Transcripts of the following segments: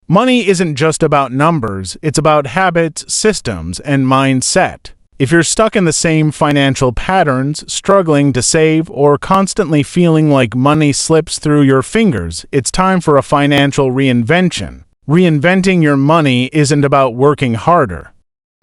Money isn't just about numbers, it's about habits, systems, and mindset. If you're stuck in the same financial patterns, struggling to save, or constantly feeling like money slips through your fingers, it's time for a financial reinvention. Reinventing your money isn't about working harder.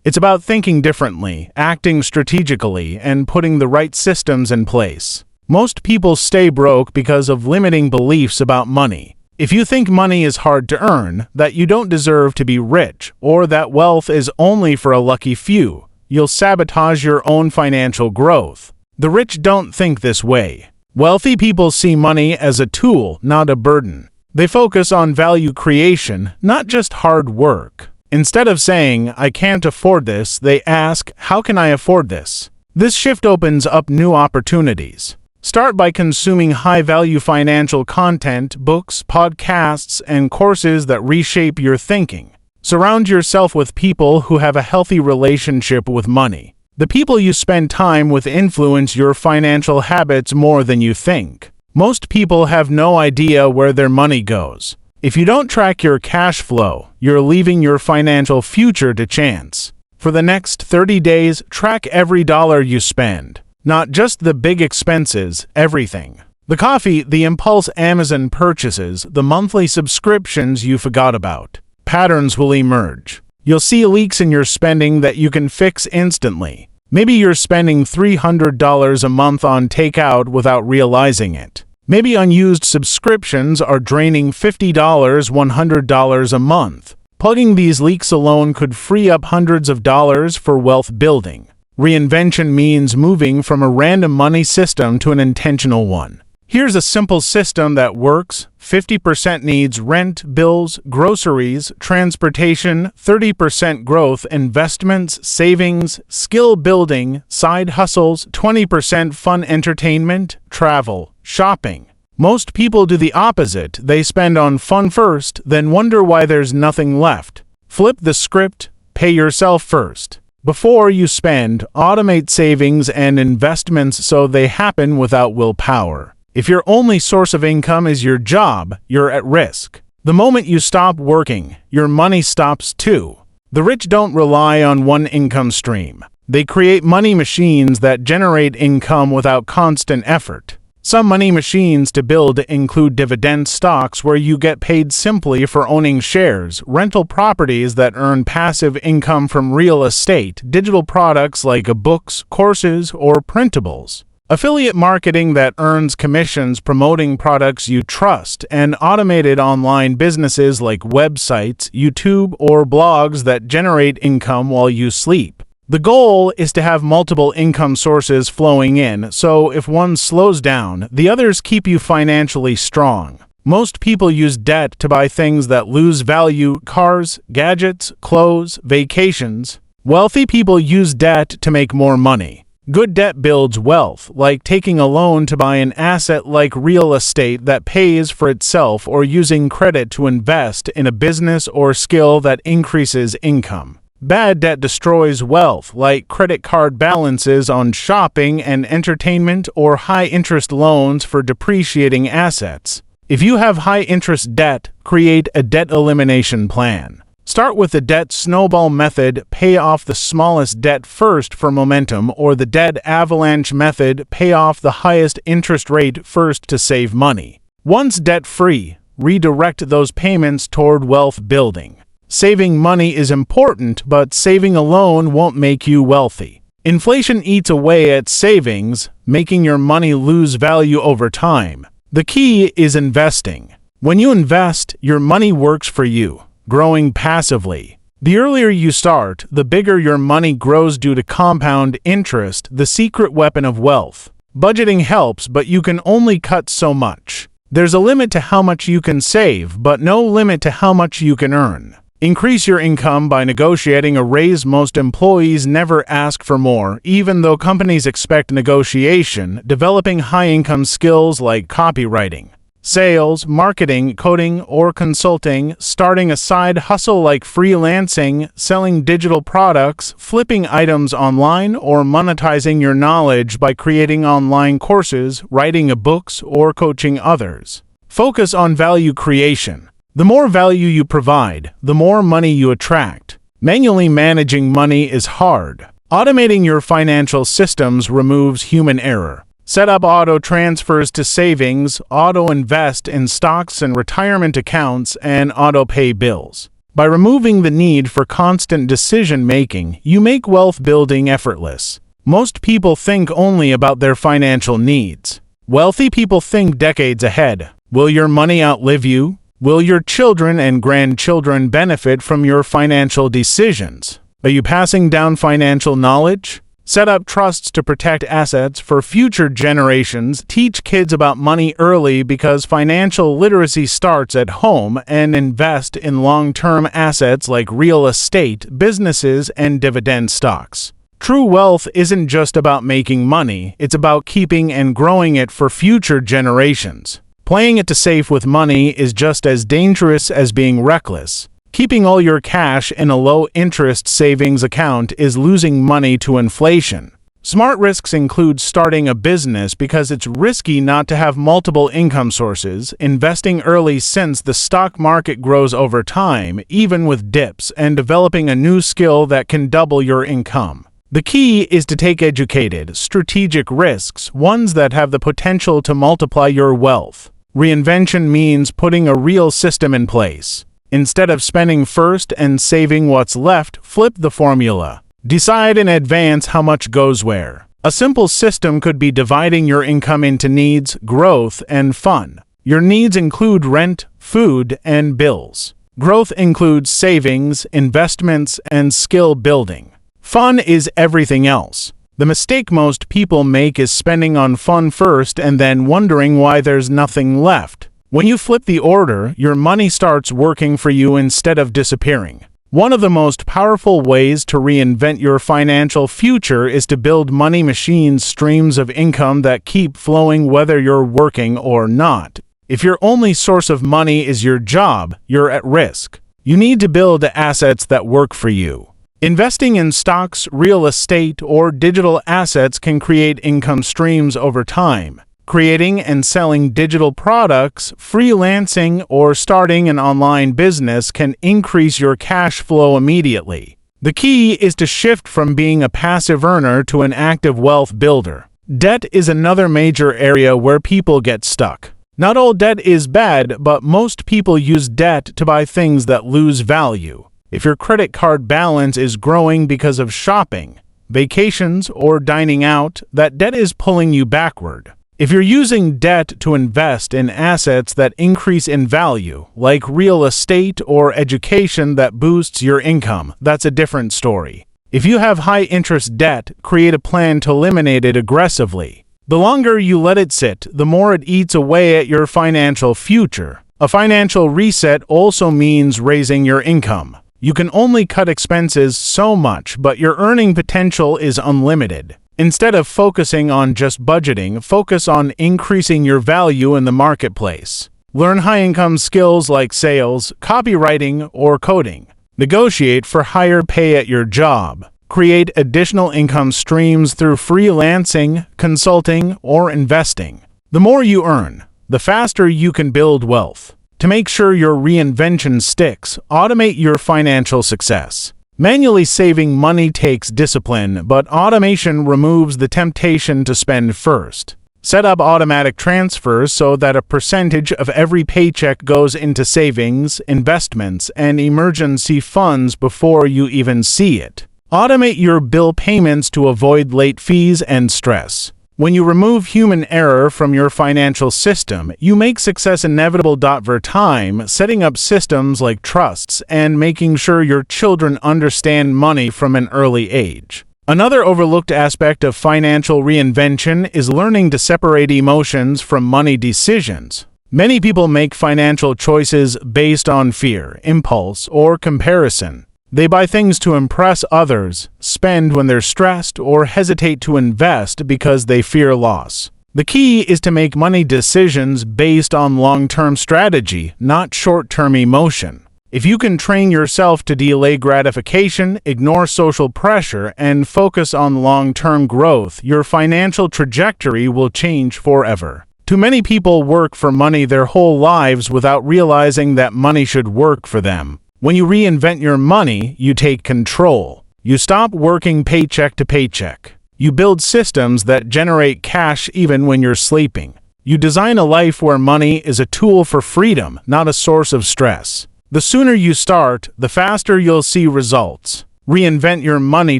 It's about thinking differently, acting strategically, and putting the right systems in place. Most people stay broke because of limiting beliefs about money. If you think money is hard to earn, that you don't deserve to be rich, or that wealth is only for a lucky few, you'll sabotage your own financial growth. The rich don't think this way. Wealthy people see money as a tool, not a burden. They focus on value creation, not just hard work. Instead of saying, "I can't afford this," they ask, "How can I afford this?" This shift opens up new opportunities. Start by consuming high-value financial content, books, podcasts, and courses that reshape your thinking. Surround yourself with people who have a healthy relationship with money. The people you spend time with influence your financial habits more than you think. Most people have no idea where their money goes. If you don't track your cash flow, you're leaving your financial future to chance. For the next 30 days, track every dollar you spend. Not just the big expenses, everything. The coffee, the impulse Amazon purchases, the monthly subscriptions you forgot about. Patterns will emerge. You'll see leaks in your spending that you can fix instantly. Maybe you're spending $300 a month on takeout without realizing it. Maybe unused subscriptions are draining $50, $100 a month. Plugging these leaks alone could free up hundreds of dollars for wealth building. Reinvention means moving from a random money system to an intentional one. Here's a simple system that works. 50% needs rent, bills, groceries, transportation, 30% growth, investments, savings, skill building, side hustles, 20% fun entertainment, travel, shopping. Most people do the opposite. They spend on fun first, then wonder why there's nothing left. Flip the script. Pay yourself first. Before you spend, automate savings and investments so they happen without willpower. If your only source of income is your job, you're at risk. The moment you stop working, your money stops too. The rich don't rely on one income stream. They create money machines that generate income without constant effort. Some money machines to build include dividend stocks where you get paid simply for owning shares, rental properties that earn passive income from real estate, digital products like books, courses, or printables, affiliate marketing that earns commissions promoting products you trust, and automated online businesses like websites, YouTube, or blogs that generate income while you sleep. The goal is to have multiple income sources flowing in, so if one slows down, the others keep you financially strong. Most people use debt to buy things that lose value: cars, gadgets, clothes, vacations. Wealthy people use debt to make more money. Good debt builds wealth, like taking a loan to buy an asset like real estate that pays for itself, or using credit to invest in a business or skill that increases income. Bad debt destroys wealth, like credit card balances on shopping and entertainment, or high-interest loans for depreciating assets. If you have high-interest debt, create a debt elimination plan. Start with the debt snowball method, pay off the smallest debt first for momentum, or the debt avalanche method, pay off the highest interest rate first to save money. Once debt-free, redirect those payments toward wealth building. Saving money is important, but saving alone won't make you wealthy. Inflation eats away at savings, making your money lose value over time. The key is investing. When you invest, your money works for you, growing passively. The earlier you start, the bigger your money grows due to compound interest, the secret weapon of wealth. Budgeting helps, but you can only cut so much. There's a limit to how much you can save, but no limit to how much you can earn. Increase your income by negotiating a raise. Most employees never ask for more, even though companies expect negotiation. Developing high-income skills like copywriting, sales, marketing, coding, or consulting, starting a side hustle like freelancing, selling digital products, flipping items online, or monetizing your knowledge by creating online courses, writing books, or coaching others. Focus on value creation. The more value you provide, the more money you attract. Manually managing money is hard. Automating your financial systems removes human error. Set up auto transfers to savings, auto-invest in stocks and retirement accounts, and auto-pay bills. By removing the need for constant decision-making, you make wealth building effortless. Most people think only about their financial needs. Wealthy people think decades ahead. Will your money outlive you? Will your children and grandchildren benefit from your financial decisions? Are you passing down financial knowledge? Set up trusts to protect assets for future generations. Teach kids about money early because financial literacy starts at home, and invest in long-term assets like real estate, businesses, and dividend stocks. True wealth isn't just about making money, it's about keeping and growing it for future generations. Playing it safe with money is just as dangerous as being reckless. Keeping all your cash in a low-interest savings account is losing money to inflation. Smart risks include starting a business because it's risky not to have multiple income sources, investing early since the stock market grows over time, even with dips, and developing a new skill that can double your income. The key is to take educated, strategic risks, ones that have the potential to multiply your wealth. Reinvention means putting a real system in place. Instead of spending first and saving what's left, flip the formula. Decide in advance how much goes where. A simple system could be dividing your income into needs, growth, and fun. Your needs include rent, food, and bills. Growth includes savings, investments, and skill building. Fun is everything else. The mistake most people make is spending on fun first and then wondering why there's nothing left. When you flip the order, your money starts working for you instead of disappearing. One of the most powerful ways to reinvent your financial future is to build money machines, streams of income that keep flowing whether you're working or not. If your only source of money is your job, you're at risk. You need to build assets that work for you. Investing in stocks, real estate, or digital assets can create income streams over time. Creating and selling digital products, freelancing, or starting an online business can increase your cash flow immediately. The key is to shift from being a passive earner to an active wealth builder. Debt is another major area where people get stuck. Not all debt is bad, but most people use debt to buy things that lose value. If your credit card balance is growing because of shopping, vacations, or dining out, that debt is pulling you backward. If you're using debt to invest in assets that increase in value, like real estate or education that boosts your income, that's a different story. If you have high-interest debt, create a plan to eliminate it aggressively. The longer you let it sit, the more it eats away at your financial future. A financial reset also means raising your income. You can only cut expenses so much, but your earning potential is unlimited. Instead of focusing on just budgeting, focus on increasing your value in the marketplace. Learn high-income skills like sales, copywriting, or coding. Negotiate for higher pay at your job. Create additional income streams through freelancing, consulting, or investing. The more you earn, the faster you can build wealth. To make sure your reinvention sticks, automate your financial success. Manually saving money takes discipline, but automation removes the temptation to spend first. Set up automatic transfers so that a percentage of every paycheck goes into savings, investments, and emergency funds before you even see it. Automate your bill payments to avoid late fees and stress. When you remove human error from your financial system, you make success inevitable. For time, setting up systems like trusts and making sure your children understand money from an early age. Another overlooked aspect of financial reinvention is learning to separate emotions from money decisions. Many people make financial choices based on fear, impulse, or comparison. They buy things to impress others, spend when they're stressed, or hesitate to invest because they fear loss. The key is to make money decisions based on long-term strategy, not short-term emotion. If you can train yourself to delay gratification, ignore social pressure, and focus on long-term growth, your financial trajectory will change forever. Too many people work for money their whole lives without realizing that money should work for them. When you reinvent your money, you take control. You stop working paycheck to paycheck. You build systems that generate cash even when you're sleeping. You design a life where money is a tool for freedom, not a source of stress. The sooner you start, the faster you'll see results. Reinvent your money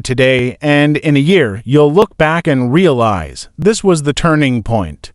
today, and in a year, you'll look back and realize this was the turning point.